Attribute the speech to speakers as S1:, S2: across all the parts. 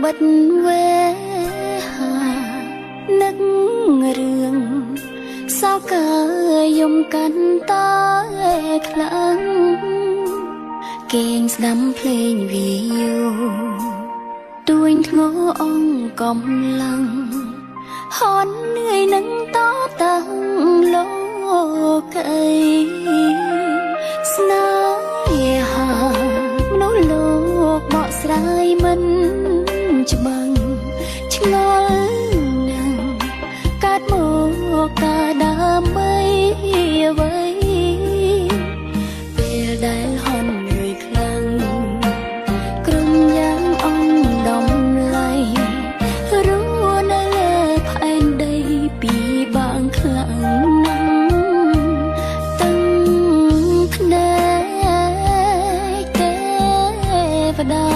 S1: បិទវេហានឹករឿងសោកយំកាន់តែខ្លាំងគេងស្ដាំភ្លេងវីយូទួញធ្ងរអង្គកំឡឹងហន់នឿយនឹងតតាំងលោកអីស្នេហាមនុស្សលោកបកស្រាយមិនច្បាំងឆ្ងល់នឹងកាត់មកកាដើម្បីអ្វីពេលដែលហន់នឿយខ្លាំងក្រុមយ៉ាងអន់ដំឡៃរស់នៅលើផែនដីពីបាងខ្លាំងណាស់ទាំងភ្នែកទេវតា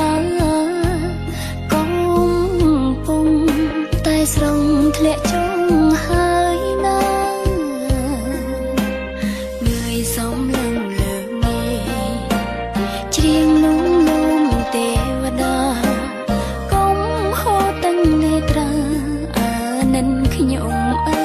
S1: កំពុងតែស្រង់ធ្លាក់ចុងហើយណាងើយសំឡឹងលើមេច្រៀងលំលំទេវតាកុំហូរទាំងនេត្រាអានិនខ្ញុំអី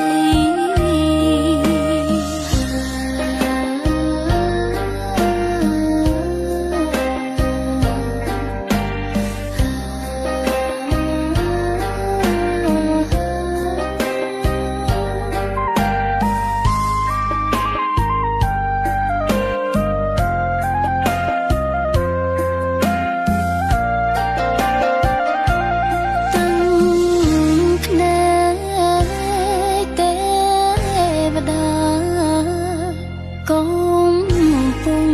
S1: កំពុង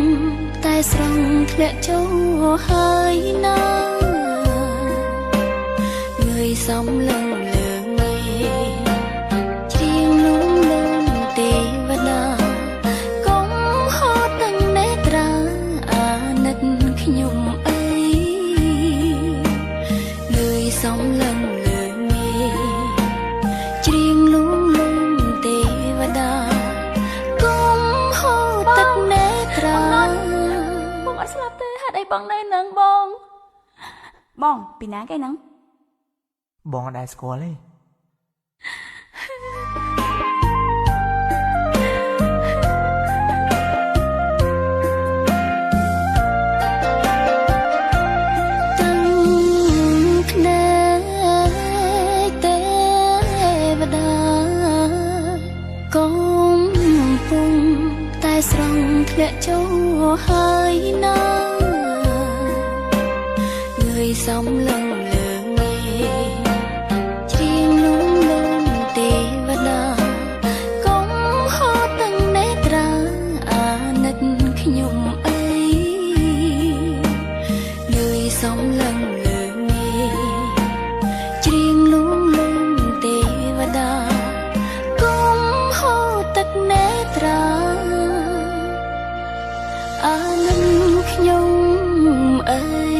S1: តែស្រង់ធ្លាក់ចូលហើយណាងើយសំឡឹងលើមេច្រៀងលំលំទេវតាកុំហូរទាំងនេត្រាអាណិតខ្ញុំអីងើយសំឡឹងលើមេច្រៀងលំលំទេវតាបងអត់ស្លាប់ទេហេតុអីបងនៅនឹងបងពីណាគេហ្នឹង
S2: បងអត់ដែរស្គាល់ទេ
S1: ទាំងភ្នែកទេវតាកំពុងតែស្រង់ធ្លាក់ចូលហើយណាងើយសំឡឹងលើមេច្រៀងលំលំទេវតាកុំហូរទាំងនេត្រាអាណិតខ្ញុំអីងើយសំឡឹងលើមេច្រៀងលំលំទេវតាកុំហូរទឹកនេត្រាអានឹងខ្ញុំអើយ